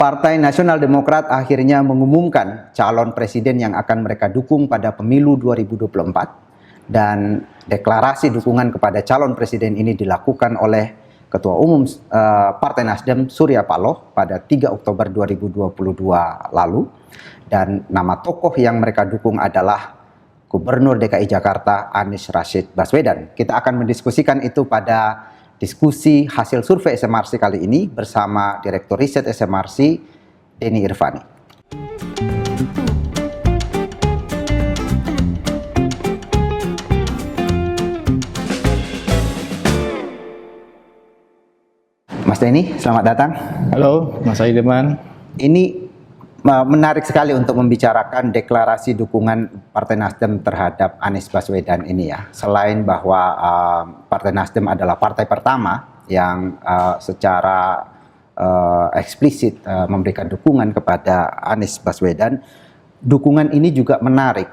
Partai Nasional Demokrat akhirnya mengumumkan calon presiden yang akan mereka dukung pada pemilu 2024, dan deklarasi dukungan kepada calon presiden ini dilakukan oleh Ketua Umum Partai Nasdem Surya Paloh pada 3 Oktober 2022 lalu, dan nama tokoh yang mereka dukung adalah Gubernur DKI Jakarta Anies Rashid Baswedan. Kita akan mendiskusikan itu pada diskusi hasil survei SMRC kali ini bersama Direktur Riset SMRC, Denny Irvani. Mas Denny, selamat datang. Halo, Mas Aideman. Ini menarik sekali untuk membicarakan deklarasi dukungan Partai Nasdem terhadap Anies Baswedan ini ya. Selain bahwa Partai Nasdem adalah partai pertama yang secara eksplisit memberikan dukungan kepada Anies Baswedan, dukungan ini juga menarik,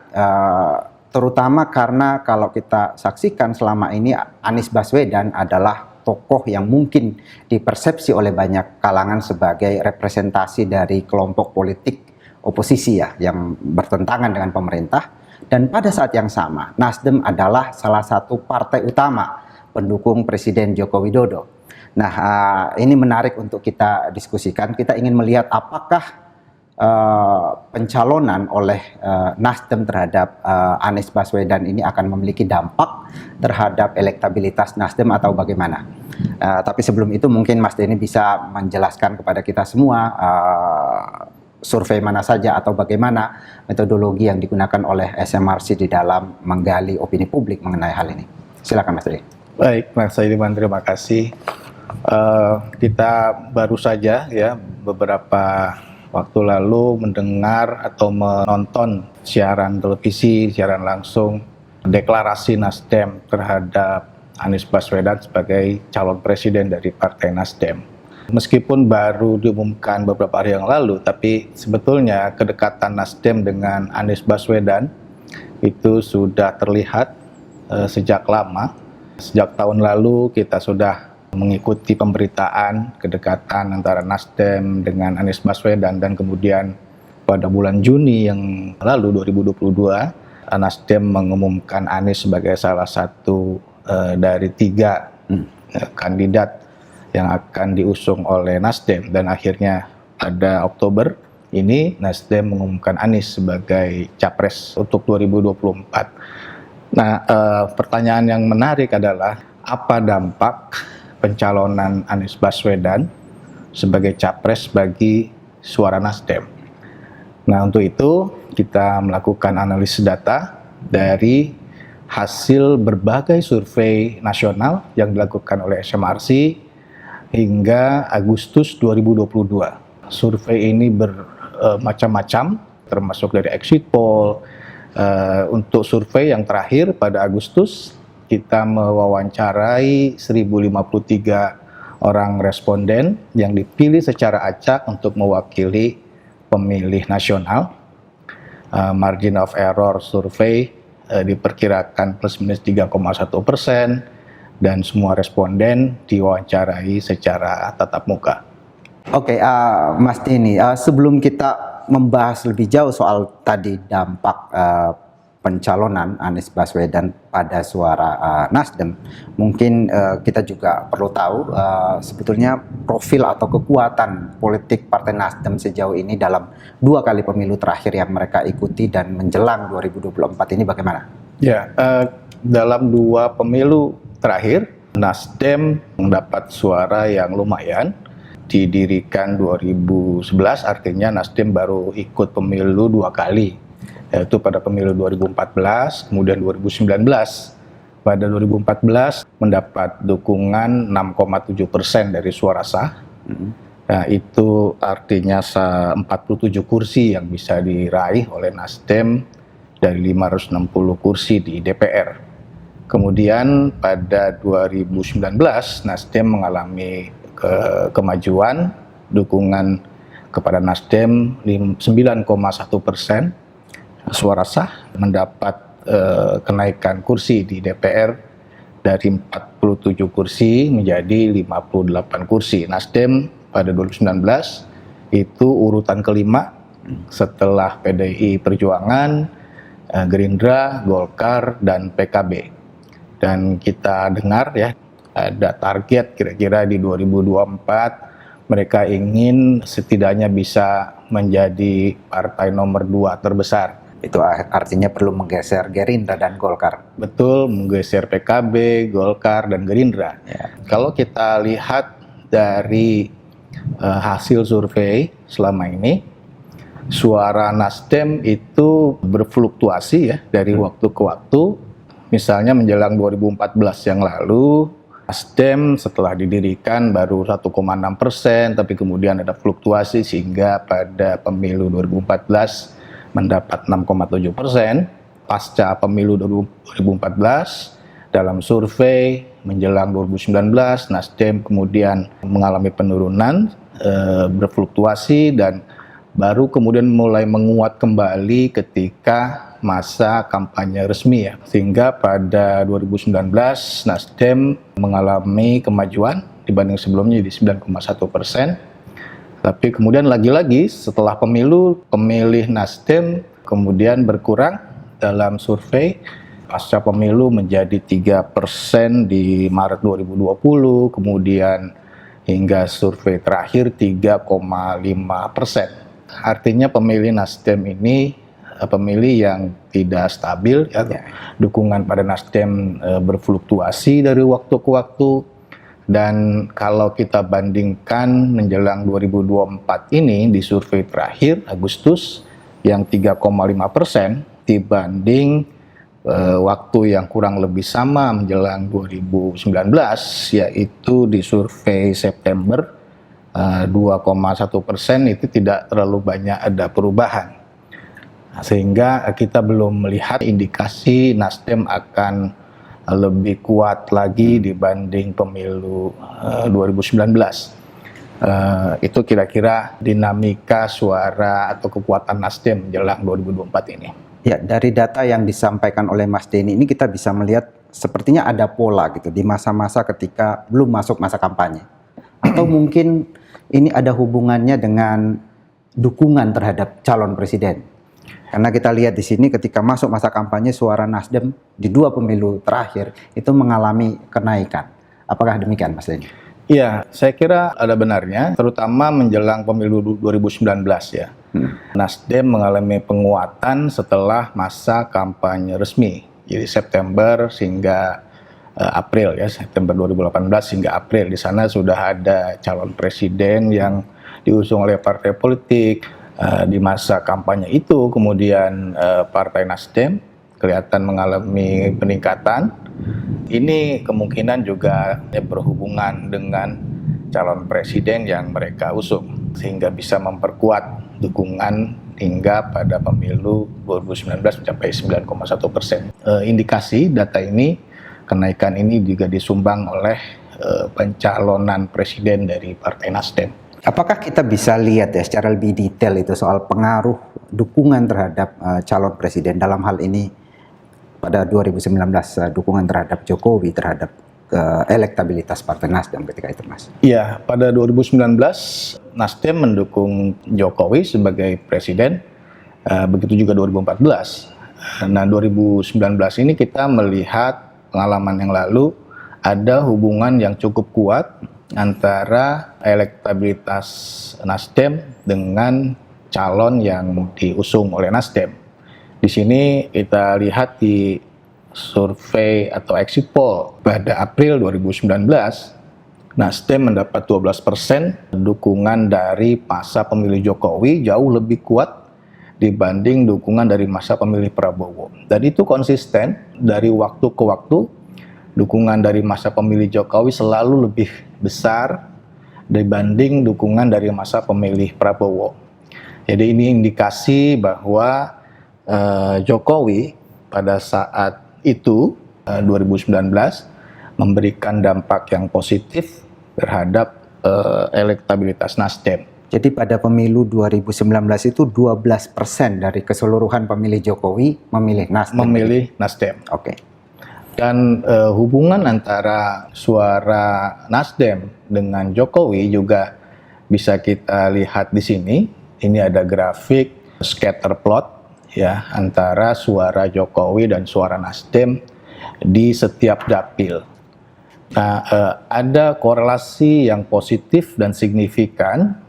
terutama karena kalau kita saksikan selama ini Anies Baswedan adalah tokoh yang mungkin dipersepsi oleh banyak kalangan sebagai representasi dari kelompok politik oposisi ya, yang bertentangan dengan pemerintah. Dan pada saat yang sama, Nasdem adalah salah satu partai utama pendukung Presiden Joko Widodo. Nah, ini menarik untuk kita diskusikan. Kita ingin melihat apakah pencalonan oleh Nasdem terhadap Anies Baswedan ini akan memiliki dampak terhadap elektabilitas Nasdem atau bagaimana. Tapi sebelum itu mungkin Mas Denny bisa menjelaskan kepada kita semua survei mana saja atau bagaimana metodologi yang digunakan oleh SMRC di dalam menggali opini publik mengenai hal ini. Silakan Mas Denny. Baik, Mas Aideman, terima kasih. Kita baru saja ya beberapa waktu lalu mendengar atau menonton siaran televisi, siaran langsung deklarasi Nasdem terhadap Anies Baswedan sebagai calon presiden dari Partai Nasdem. Meskipun baru diumumkan beberapa hari yang lalu, tapi sebetulnya kedekatan Nasdem dengan Anies Baswedan itu sudah terlihat sejak lama. Sejak tahun lalu kita sudah mengikuti pemberitaan kedekatan antara Nasdem dengan Anies Baswedan, dan kemudian pada bulan Juni yang lalu 2022 Nasdem mengumumkan Anies sebagai salah satu dari 3 kandidat yang akan diusung oleh Nasdem, dan akhirnya pada Oktober ini Nasdem mengumumkan Anies sebagai capres untuk 2024. Nah, pertanyaan yang menarik adalah apa dampak pencalonan Anies Baswedan sebagai capres bagi suara Nasdem. Nah, untuk itu kita melakukan analisis data dari hasil berbagai survei nasional yang dilakukan oleh SMRC hingga Agustus 2022. Survei ini bermacam-macam, termasuk dari exit poll. Untuk survei yang terakhir pada Agustus, kita mewawancarai 1053 orang responden yang dipilih secara acak untuk mewakili pemilih nasional. Margin of error survei diperkirakan plus minus 3,1%, dan semua responden diwawancarai secara tatap muka. Oke, Mas Denny, sebelum kita membahas lebih jauh soal tadi dampak pencalonan Anies Baswedan pada suara Nasdem, mungkin kita juga perlu tahu sebetulnya profil atau kekuatan politik Partai Nasdem sejauh ini dalam 2 kali pemilu terakhir yang mereka ikuti dan menjelang 2024 ini bagaimana? Ya, dalam 2 pemilu terakhir Nasdem mendapat suara yang lumayan. Didirikan 2011, artinya Nasdem baru ikut pemilu 2 kali, yaitu pada pemilu 2014, kemudian 2019. Pada 2014 mendapat dukungan 6,7% dari suara sah. Nah, itu artinya 47 kursi yang bisa diraih oleh Nasdem dari 560 kursi di DPR. Kemudian pada 2019 Nasdem mengalami kemajuan, dukungan kepada Nasdem 9,1%, suara sah, mendapat kenaikan kursi di DPR dari 47 kursi menjadi 58 kursi. Nasdem pada 2019 itu urutan kelima setelah PDI Perjuangan, Gerindra, Golkar, dan PKB. Dan kita dengar ya, ada target kira-kira di 2024 mereka ingin setidaknya bisa menjadi partai nomor 2 terbesar. Itu artinya perlu menggeser Gerindra dan Golkar. Betul, menggeser PKB, Golkar, dan Gerindra. Ya. Kalau kita lihat dari hasil survei selama ini, suara Nasdem itu berfluktuasi ya dari waktu ke waktu. Misalnya menjelang 2014 yang lalu, Nasdem setelah didirikan baru 1,6%, tapi kemudian ada fluktuasi sehingga pada pemilu 2014 mendapat 6,7%. Pasca pemilu 2014, dalam survei menjelang 2019, Nasdem kemudian mengalami penurunan, berfluktuasi, dan baru kemudian mulai menguat kembali ketika masa kampanye resmi ya. Sehingga pada 2019 Nasdem mengalami kemajuan dibanding sebelumnya di 9,1%. Tapi kemudian lagi-lagi setelah pemilu, pemilih Nasdem kemudian berkurang dalam survei. Pasca pemilu menjadi 3% di Maret 2020, kemudian hingga survei terakhir 3,5%. Artinya pemilih Nasdem ini pemilih yang tidak stabil ya. Dukungan pada Nasdem berfluktuasi dari waktu ke waktu, dan kalau kita bandingkan menjelang 2024 ini di survei terakhir Agustus yang 3,5% dibanding waktu yang kurang lebih sama menjelang 2019 yaitu di survei September 2,1%, itu tidak terlalu banyak ada perubahan. Sehingga kita belum melihat indikasi Nasdem akan lebih kuat lagi dibanding pemilu 2019. Itu kira-kira dinamika suara atau kekuatan Nasdem menjelang 2024 ini. Ya, dari data yang disampaikan oleh Mas Denny ini kita bisa melihat sepertinya ada pola gitu di masa-masa ketika belum masuk masa kampanye. Atau mungkin ini ada hubungannya dengan dukungan terhadap calon presiden. Karena kita lihat di sini ketika masuk masa kampanye suara Nasdem di 2 pemilu terakhir itu mengalami kenaikan. Apakah demikian Mas Denny? Iya, saya kira ada benarnya, terutama menjelang pemilu 2019 ya. Nasdem mengalami penguatan setelah masa kampanye resmi. Jadi September hingga April ya, September 2018 hingga April. Di sana sudah ada calon presiden yang diusung oleh partai politik. Di masa kampanye itu kemudian Partai Nasdem kelihatan mengalami peningkatan. Ini kemungkinan juga berhubungan dengan calon presiden yang mereka usung sehingga bisa memperkuat dukungan hingga pada pemilu 2019 mencapai 9,1%. Indikasi data ini, kenaikan ini juga disumbang oleh pencalonan presiden dari Partai Nasdem. Apakah kita bisa lihat ya secara lebih detail itu soal pengaruh dukungan terhadap calon presiden dalam hal ini pada 2019 dukungan terhadap Jokowi terhadap elektabilitas Partai Nasdem ketika itu, Mas? Iya, pada 2019 Nasdem mendukung Jokowi sebagai presiden, begitu juga 2014. Nah, 2019 ini kita melihat pengalaman yang lalu ada hubungan yang cukup kuat antara elektabilitas Nasdem dengan calon yang diusung oleh Nasdem. Di sini kita lihat di survei atau exit poll pada April 2019, Nasdem mendapat 12% dukungan dari masa pemilih Jokowi, jauh lebih kuat dibanding dukungan dari masa pemilih Prabowo. Dan itu konsisten dari waktu ke waktu. Dukungan dari masa pemilih Jokowi selalu lebih besar dibanding dukungan dari masa pemilih Prabowo. Jadi ini indikasi bahwa Jokowi pada saat itu 2019 memberikan dampak yang positif terhadap elektabilitas Nasdem. Jadi pada pemilu 2019 itu 12% dari keseluruhan pemilih Jokowi memilih Nasdem. Memilih Nasdem. Oke. Dan hubungan antara suara Nasdem dengan Jokowi juga bisa kita lihat di sini. Ini ada grafik scatter plot ya antara suara Jokowi dan suara Nasdem di setiap dapil. Nah, ada korelasi yang positif dan signifikan.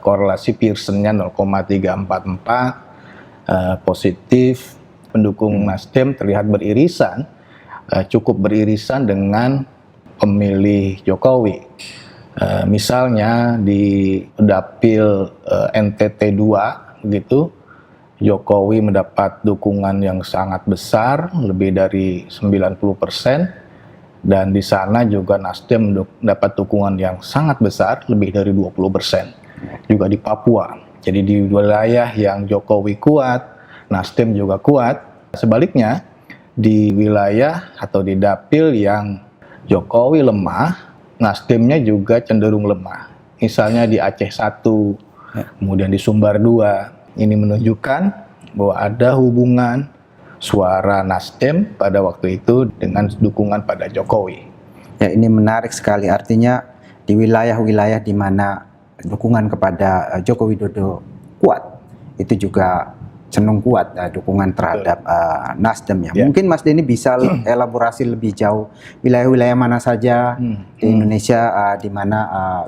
Korelasi Pearson-nya 0,344, positif. Pendukung Nasdem terlihat beririsan, cukup beririsan dengan pemilih Jokowi. Misalnya di dapil NTT 2 gitu, Jokowi mendapat dukungan yang sangat besar, lebih dari 90%, dan di sana juga Nasdem mendapat dukungan yang sangat besar, lebih dari 20%. Juga di Papua. Jadi di wilayah yang Jokowi kuat, Nasdem juga kuat. Sebaliknya, di wilayah atau di dapil yang Jokowi lemah, Nasdemnya juga cenderung lemah. Misalnya di Aceh 1, kemudian di Sumbar 2. Ini menunjukkan bahwa ada hubungan suara Nasdem pada waktu itu dengan dukungan pada Jokowi. Ya, ini menarik sekali. Artinya di wilayah-wilayah di mana dukungan kepada Joko Widodo kuat, itu juga cenderung kuat dukungan terhadap Nasdem ya. Mungkin Mas Denny bisa elaborasi lebih jauh wilayah-wilayah mana saja di Indonesia di mana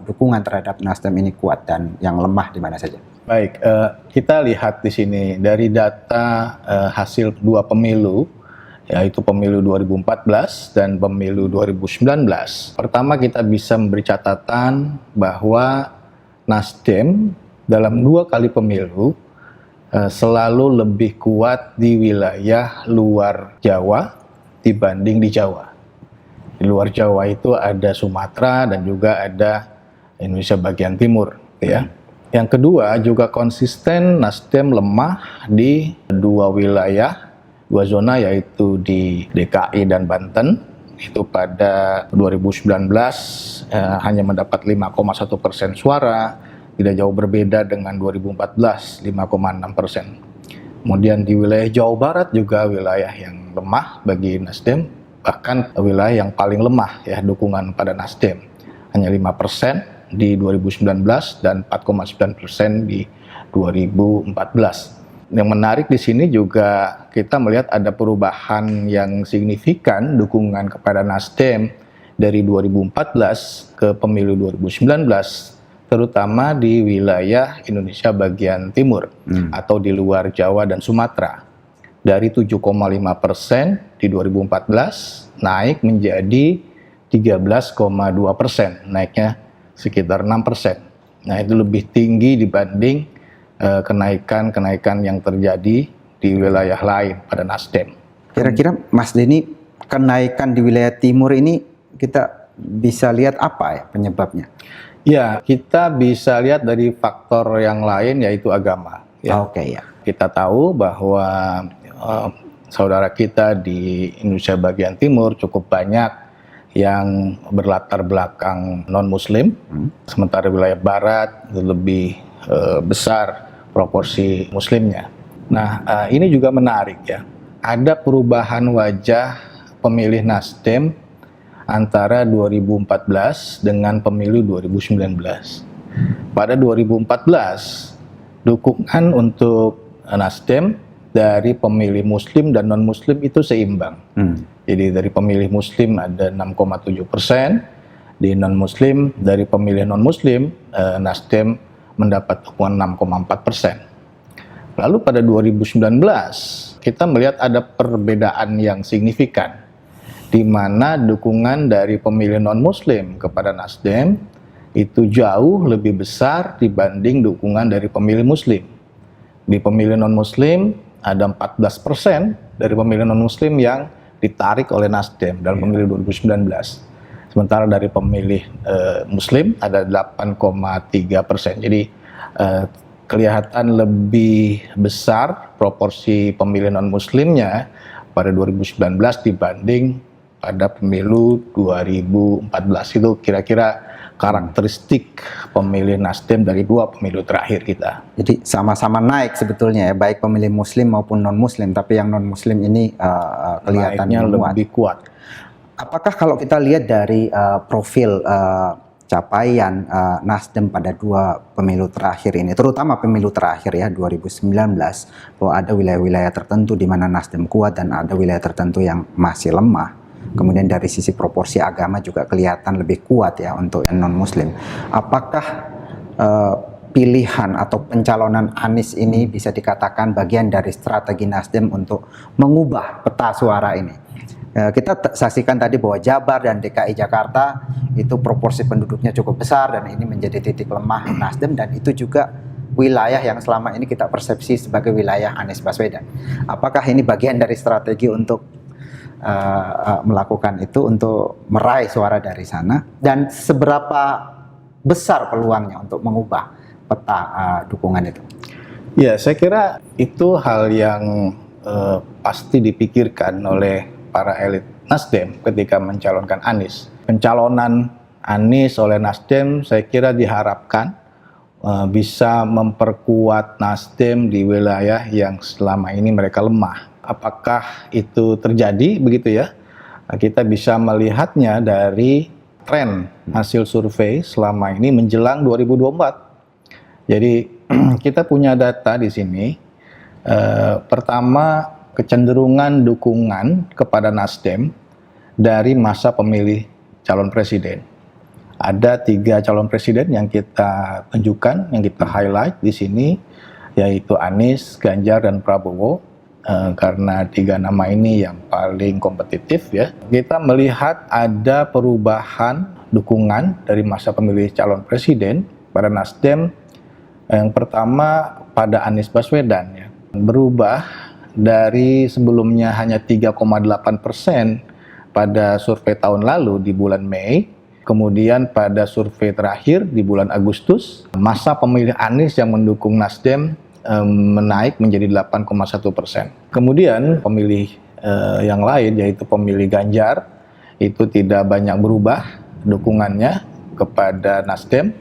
dukungan terhadap Nasdem ini kuat dan yang lemah di mana saja. Baik, kita lihat di sini dari data hasil dua pemilu, yaitu pemilu 2014 dan pemilu 2019. Pertama, kita bisa memberi catatan bahwa Nasdem dalam 2 kali pemilu selalu lebih kuat di wilayah luar Jawa dibanding di Jawa. Di luar Jawa itu ada Sumatera dan juga ada Indonesia bagian timur, ya. Yang kedua, juga konsisten Nasdem lemah di 2 wilayah, 2 zona, yaitu di DKI dan Banten. Itu pada 2019 hanya mendapat 5,1% suara, tidak jauh berbeda dengan 2014, 5,6%. Kemudian di wilayah Jawa Barat juga wilayah yang lemah bagi Nasdem, bahkan wilayah yang paling lemah ya dukungan pada Nasdem, hanya 5% di 2019 dan 4,9% di 2014. Yang menarik di sini juga kita melihat ada perubahan yang signifikan dukungan kepada Nasdem dari 2014 ke pemilu 2019, terutama di wilayah Indonesia bagian timur atau di luar Jawa dan Sumatera. Dari 7,5% di 2014 naik menjadi 13,2%, naiknya sekitar 6%. Nah, itu lebih tinggi dibanding kenaikan-kenaikan yang terjadi di wilayah lain pada Nasdem. Kira-kira Mas Denny, kenaikan di wilayah timur ini kita bisa lihat apa ya penyebabnya? Ya, kita bisa lihat dari faktor yang lain, yaitu agama. Ya. Oke, ya. Kita tahu bahwa saudara kita di Indonesia bagian timur cukup banyak yang berlatar belakang non-Muslim, sementara wilayah Barat lebih besar proporsi Muslimnya. Nah, ini juga menarik ya. Ada perubahan wajah pemilih Nasdem antara 2014 dengan pemilu 2019. Pada 2014, dukungan untuk Nasdem dari pemilih Muslim dan non-Muslim itu seimbang. Jadi dari pemilih Muslim ada 6,7%, di non-Muslim dari pemilih non-Muslim Nasdem mendapat dukungan 6,4%. Lalu pada 2019 kita melihat ada perbedaan yang signifikan, di mana dukungan dari pemilih non-Muslim kepada Nasdem itu jauh lebih besar dibanding dukungan dari pemilih Muslim. Di pemilih non-Muslim ada 14% dari pemilih non-Muslim yang ditarik oleh Nasdem dalam pemilu 2019. Sementara dari pemilih Muslim ada 8,3%. Jadi kelihatan lebih besar proporsi pemilih non-Muslimnya pada 2019 dibanding pada pemilu 2014. Itu kira-kira karakteristik pemilih Nasdem dari 2 pemilu terakhir kita. Jadi sama-sama naik sebetulnya ya, baik pemilih Muslim maupun non-Muslim, tapi yang non-Muslim ini kelihatan lebih kuat. Apakah kalau kita lihat dari profil capaian Nasdem pada 2 pemilu terakhir ini, terutama pemilu terakhir ya 2019, bahwa ada wilayah-wilayah tertentu di mana Nasdem kuat dan ada wilayah tertentu yang masih lemah. Kemudian dari sisi proporsi agama juga kelihatan lebih kuat ya untuk non-Muslim. Apakah pilihan atau pencalonan Anies ini bisa dikatakan bagian dari strategi Nasdem untuk mengubah peta suara ini? Kita saksikan tadi bahwa Jabar dan DKI Jakarta itu proporsi penduduknya cukup besar dan ini menjadi titik lemah Nasdem, dan itu juga wilayah yang selama ini kita persepsi sebagai wilayah Anies Baswedan. Apakah ini bagian dari strategi untuk melakukan itu, untuk meraih suara dari sana, dan seberapa besar peluangnya untuk mengubah peta dukungan itu? Ya, saya kira itu hal yang pasti dipikirkan oleh para elit Nasdem ketika mencalonkan Anies. Pencalonan Anies oleh Nasdem saya kira diharapkan bisa memperkuat Nasdem di wilayah yang selama ini mereka lemah. Apakah itu terjadi begitu ya? Kita bisa melihatnya dari tren hasil survei selama ini menjelang 2024. Jadi kita punya data di sini. Pertama, kecenderungan dukungan kepada Nasdem dari masa pemilih calon presiden. Ada 3 calon presiden yang kita tunjukkan, yang kita highlight di sini, yaitu Anies, Ganjar, dan Prabowo. Karena 3 nama ini yang paling kompetitif ya. Kita melihat ada perubahan dukungan dari masa pemilih calon presiden pada Nasdem. Yang pertama pada Anies Baswedan ya, berubah dari sebelumnya hanya 3,8% pada survei tahun lalu di bulan Mei, kemudian pada survei terakhir di bulan Agustus, masa pemilih Anies yang mendukung Nasdem menaik menjadi 8,1%. Kemudian pemilih yang lain, yaitu pemilih Ganjar, itu tidak banyak berubah dukungannya kepada Nasdem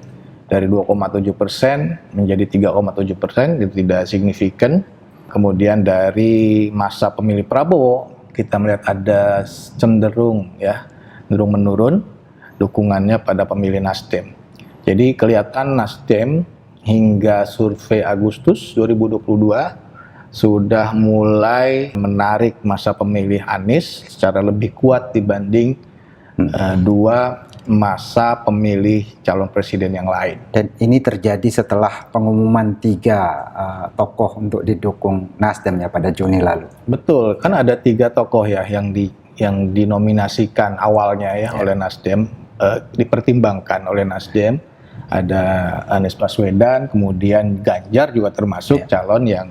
dari 2,7% menjadi 3,7%, itu tidak signifikan. Kemudian dari masa pemilih Prabowo kita melihat ada cenderung menurun dukungannya pada pemilih Nasdem. Jadi kelihatan Nasdem hingga survei Agustus 2022 sudah mulai menarik masa pemilih Anies secara lebih kuat dibanding 2 masa pemilih calon presiden yang lain. Dan ini terjadi setelah pengumuman 3 tokoh untuk didukung Nasdem ya pada Juni lalu. Betul, kan ada 3 tokoh ya yang dinominasikan awalnya oleh Nasdem, dipertimbangkan oleh Nasdem. Ada Anies Baswedan, kemudian Ganjar juga termasuk calon yang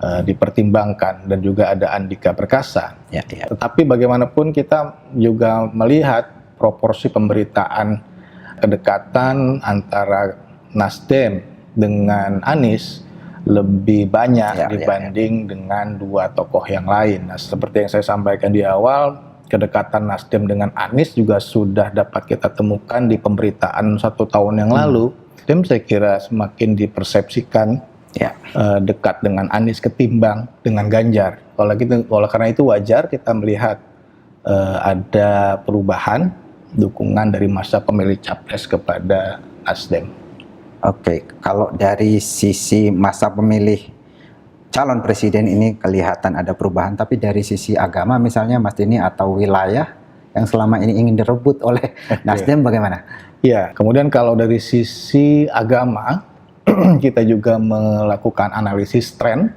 dipertimbangkan, dan juga ada Andika Perkasa. Tetapi bagaimanapun kita juga melihat proporsi pemberitaan kedekatan antara Nasdem dengan Anies lebih banyak dibanding dengan 2 tokoh yang lain. Nah, seperti yang saya sampaikan di awal, kedekatan Nasdem dengan Anies juga sudah dapat kita temukan di pemberitaan 1 tahun yang lalu. Nasdem saya kira semakin dipersepsikan dekat dengan Anies ketimbang dengan Ganjar. Oleh karena itu wajar kita melihat ada perubahan dukungan dari masa pemilih capres kepada Nasdem. Oke, kalau dari sisi masa pemilih calon presiden ini kelihatan ada perubahan, tapi dari sisi agama misalnya Mas Dini, atau wilayah yang selama ini ingin direbut oleh Nasdem bagaimana? Ya, kemudian kalau dari sisi agama kita juga melakukan analisis tren,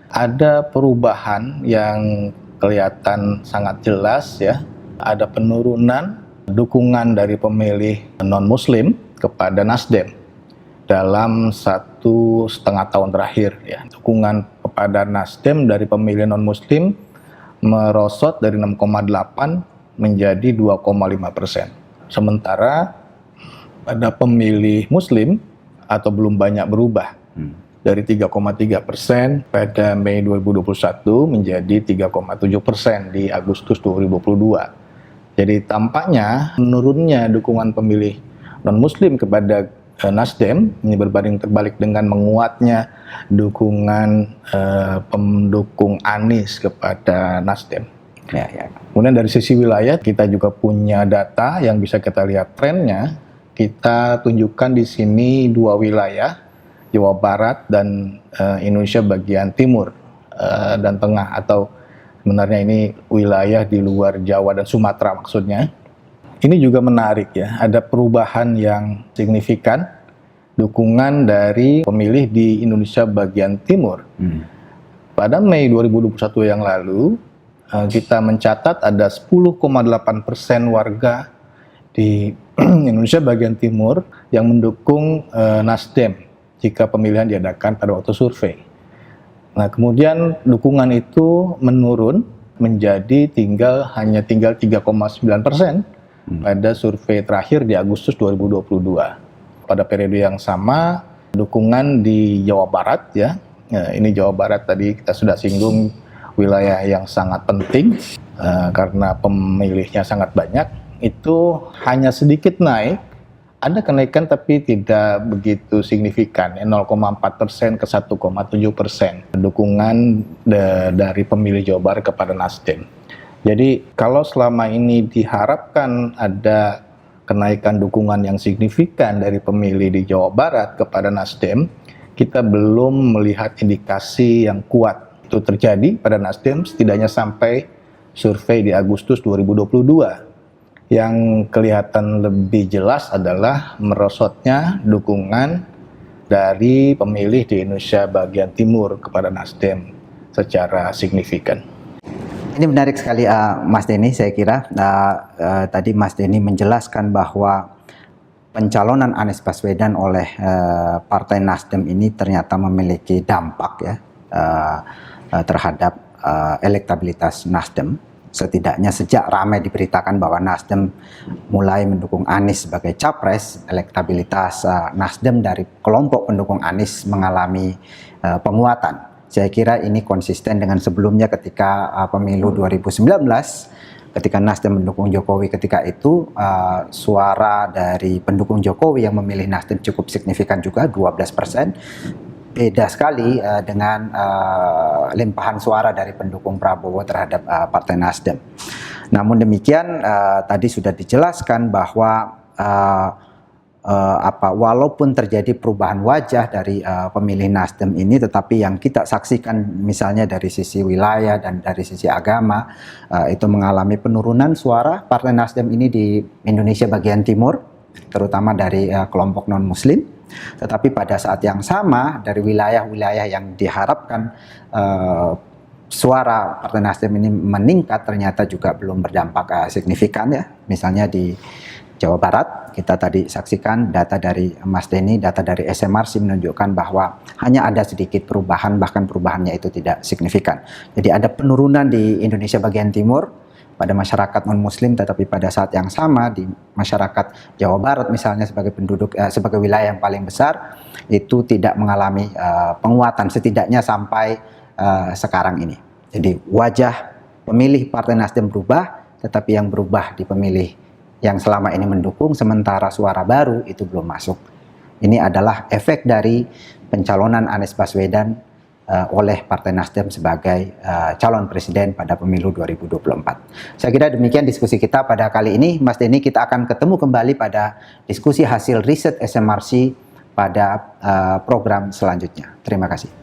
ada perubahan yang kelihatan sangat jelas ya, ada penurunan dukungan dari pemilih non-Muslim kepada Nasdem dalam 1,5 tahun terakhir ya. Dukungan kepada Nasdem dari pemilih non-Muslim merosot dari 6,8 menjadi 2,5%. Sementara pada pemilih Muslim atau belum banyak berubah dari 3,3% pada Mei 2021 menjadi 3,7% di Agustus 2022. Jadi tampaknya menurunnya dukungan pemilih non-Muslim kepada Nasdem ini berbanding terbalik dengan menguatnya dukungan pendukung Anies kepada Nasdem. Ya. Kemudian dari sisi wilayah kita juga punya data yang bisa kita lihat trennya kita tunjukkan di sini dua wilayah, Jawa Barat dan Indonesia bagian timur dan tengah, atau sebenarnya ini wilayah di luar Jawa dan Sumatera maksudnya. Ini juga menarik ya, ada perubahan yang signifikan dukungan dari pemilih di Indonesia bagian timur. Pada Mei 2021 yang lalu, kita mencatat ada 10,8% warga di Indonesia bagian timur yang mendukung Nasdem jika pemilihan diadakan pada waktu survei. Nah, kemudian dukungan itu menurun menjadi hanya tinggal 3,9% pada survei terakhir di Agustus 2022. Pada periode yang sama, dukungan di Jawa Barat ya, ini Jawa Barat tadi kita sudah singgung, wilayah yang sangat penting karena pemilihnya sangat banyak, itu hanya sedikit naik, ada kenaikan tapi tidak begitu signifikan, 0,4% ke 1,7% dukungan dari pemilih Jawa Barat kepada Nasdem. Jadi kalau selama ini diharapkan ada kenaikan dukungan yang signifikan dari pemilih di Jawa Barat kepada Nasdem, kita belum melihat indikasi yang kuat itu terjadi pada Nasdem, setidaknya sampai survei di Agustus 2022. Yang kelihatan lebih jelas adalah merosotnya dukungan dari pemilih di Indonesia bagian timur kepada Nasdem secara signifikan. Ini menarik sekali Mas Denny, saya kira tadi Mas Denny menjelaskan bahwa pencalonan Anies Baswedan oleh Partai Nasdem ini ternyata memiliki dampak ya terhadap elektabilitas Nasdem. Setidaknya sejak ramai diberitakan bahwa Nasdem mulai mendukung Anies sebagai capres, elektabilitas Nasdem dari kelompok pendukung Anies mengalami penguatan. Saya kira ini konsisten dengan sebelumnya ketika pemilu 2019, ketika Nasdem mendukung Jokowi ketika itu, suara dari pendukung Jokowi yang memilih Nasdem cukup signifikan juga, 12%. Beda sekali dengan limpahan suara dari pendukung Prabowo terhadap Partai Nasdem. Namun demikian, tadi sudah dijelaskan bahwa walaupun terjadi perubahan wajah dari pemilih Nasdem ini, tetapi yang kita saksikan misalnya dari sisi wilayah dan dari sisi agama itu mengalami penurunan suara Partai Nasdem ini di Indonesia bagian timur, terutama dari kelompok non-Muslim. Tetapi pada saat yang sama dari wilayah-wilayah yang diharapkan suara Partai Nasdem ini meningkat, ternyata juga belum berdampak signifikan ya. Misalnya di Jawa Barat, kita tadi saksikan data dari Mas Denny, data dari SMRC menunjukkan bahwa hanya ada sedikit perubahan, bahkan perubahannya itu tidak signifikan. Jadi ada penurunan di Indonesia bagian timur pada masyarakat non-Muslim, tetapi pada saat yang sama di masyarakat Jawa Barat misalnya sebagai penduduk sebagai wilayah yang paling besar itu tidak mengalami penguatan setidaknya sampai sekarang ini. Jadi wajah pemilih Partai Nasdem berubah, tetapi yang berubah di pemilih yang selama ini mendukung, sementara suara baru itu belum masuk. Ini adalah efek dari pencalonan Anies Baswedan oleh Partai Nasdem sebagai calon presiden pada pemilu 2024. Saya kira demikian diskusi kita pada kali ini. Mas Denny, kita akan ketemu kembali pada diskusi hasil riset SMRC pada program selanjutnya. Terima kasih.